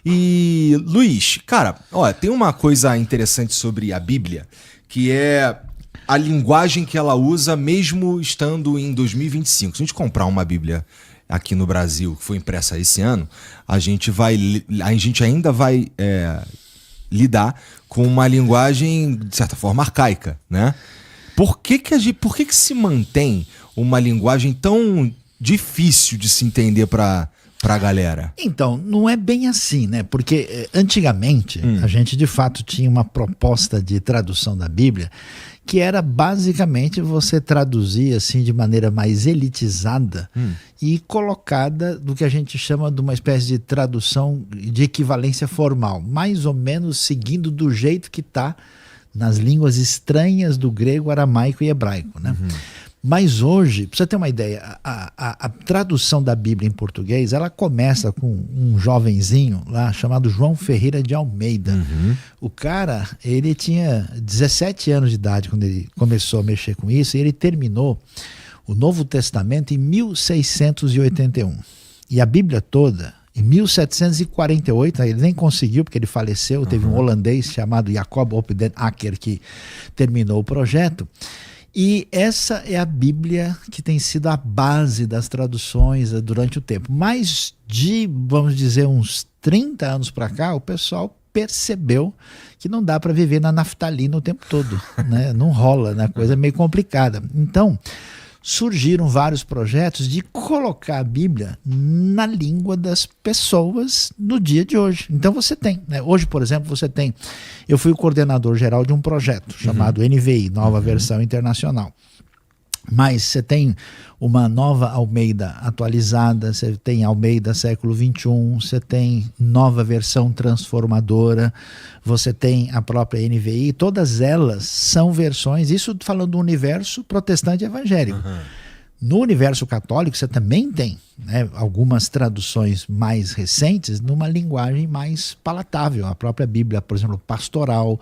E, Luiz, cara, ó, tem uma coisa interessante sobre a Bíblia, que é a linguagem que ela usa mesmo estando em 2025. Se a gente comprar uma Bíblia aqui no Brasil, que foi impressa esse ano, a gente ainda vai lidar com uma linguagem, de certa forma, arcaica, né? Por que se mantém uma linguagem tão difícil de se entender para a galera? Então, não é bem assim, né? Porque antigamente a gente de fato tinha uma proposta de tradução da Bíblia que era basicamente você traduzir assim de maneira mais elitizada e colocada do que a gente chama de uma espécie de tradução de equivalência formal, mais ou menos seguindo do jeito que está nas línguas estranhas do grego, aramaico e hebraico, né? Mas hoje, para você ter uma ideia, a tradução da Bíblia em português, ela começa com um jovenzinho lá chamado João Ferreira de Almeida. O cara, ele tinha 17 anos de idade quando ele começou a mexer com isso, e ele terminou o Novo Testamento em 1681. E a Bíblia toda, em 1748, ele nem conseguiu, porque ele faleceu, teve um holandês chamado Jacob op den Akker que terminou o projeto. E essa é a Bíblia que tem sido a base das traduções durante o tempo. Mas de, vamos dizer, uns 30 anos para cá, o pessoal percebeu que não dá para viver na naftalina o tempo todo, né? Não rola, né? A coisa é meio complicada. Então, surgiram vários projetos de colocar a Bíblia na língua das pessoas no dia de hoje. Então você tem, né? Hoje, por exemplo, você tem... Eu fui o coordenador geral de um projeto chamado NVI, Nova Versão Internacional. Mas você tem uma nova Almeida atualizada, você tem Almeida século XXI, você tem nova versão transformadora, você tem a própria NVI, todas elas são versões, isso falando do universo protestante evangélico. No universo católico você também tem, né, algumas traduções mais recentes numa linguagem mais palatável. A própria Bíblia, por exemplo, pastoral,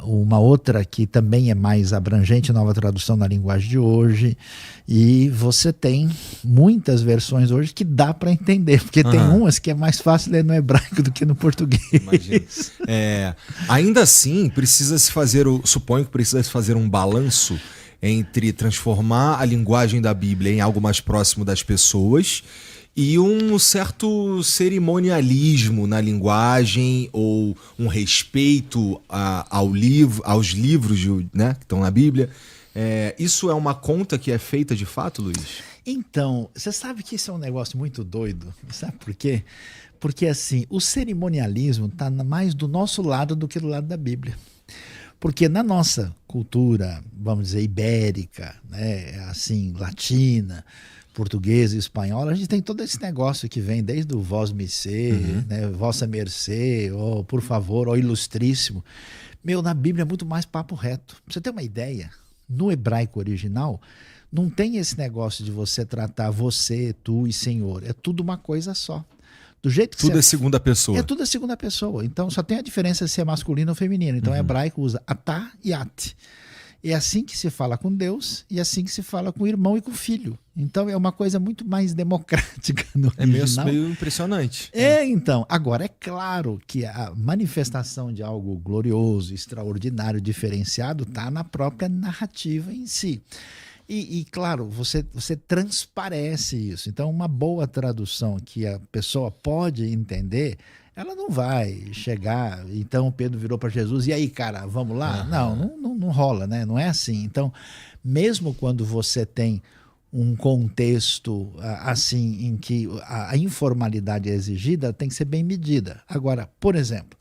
uma outra que também é mais abrangente, nova tradução na linguagem de hoje. E você tem muitas versões hoje que dá para entender, porque tem umas que é mais fácil ler no hebraico do que no português. Imagina. Ainda assim, suponho que precisa se fazer um balanço entre transformar a linguagem da Bíblia em algo mais próximo das pessoas e um certo cerimonialismo na linguagem ou um respeito aos livros, né, que estão na Bíblia. Isso é uma conta que é feita de fato, Luiz? Então, você sabe que isso é um negócio muito doido. Sabe por quê? Porque assim, o cerimonialismo está mais do nosso lado do que do lado da Bíblia. Porque na nossa cultura, vamos dizer, ibérica, né, assim, latina, portuguesa e espanhola, a gente tem todo esse negócio que vem desde o vós me ser, né, vossa mercê, ou por favor, ou ilustríssimo. Na Bíblia é muito mais papo reto. Pra você ter uma ideia, no hebraico original, não tem esse negócio de você tratar você, tu e senhor. É tudo uma coisa só. Do jeito que tudo é segunda pessoa. É tudo é segunda pessoa. Então só tem a diferença se é masculino ou feminino. Então o hebraico usa atá e at. É assim que se fala com Deus e assim que se fala com o irmão e com o filho. Então é uma coisa muito mais democrática no original. É meio impressionante. Então. Agora é claro que a manifestação de algo glorioso, extraordinário, diferenciado está na própria narrativa em si. E claro, você transparece isso. Então, uma boa tradução que a pessoa pode entender, ela não vai chegar. Então, Pedro virou para Jesus, e aí, cara, vamos lá? Não rola, né? Não é assim. Então, mesmo quando você tem um contexto assim em que a informalidade é exigida, tem que ser bem medida. Agora, por exemplo,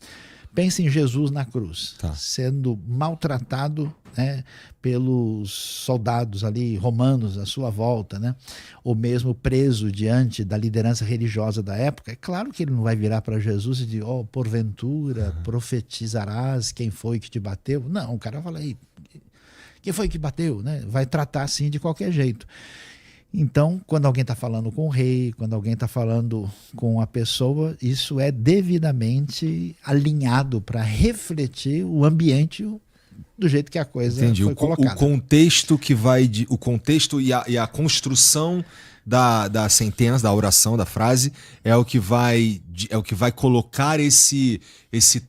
pense em Jesus na cruz, sendo maltratado, né, pelos soldados ali romanos à sua volta, né, ou mesmo preso diante da liderança religiosa da época. É claro que ele não vai virar para Jesus e dizer, porventura profetizarás quem foi que te bateu. Não, o cara fala aí, quem foi que bateu, né? Vai tratar assim de qualquer jeito. Então, quando alguém está falando com o rei, quando alguém está falando com a pessoa, isso é devidamente alinhado para refletir o ambiente do jeito que a coisa Entendi. foi colocada. O contexto que vai... O contexto e a construção da sentença, da oração, da frase, é o que vai colocar esse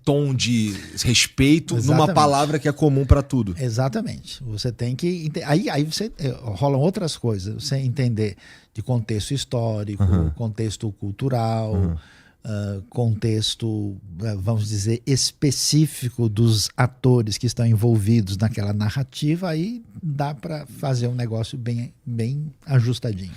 tom de respeito numa palavra que é comum para tudo. Exatamente. Você tem que... Aí você rolam outras coisas. Você entender de contexto histórico, contexto cultural, contexto, vamos dizer, específico dos atores que estão envolvidos naquela narrativa, aí dá para fazer um negócio bem ajustadinho.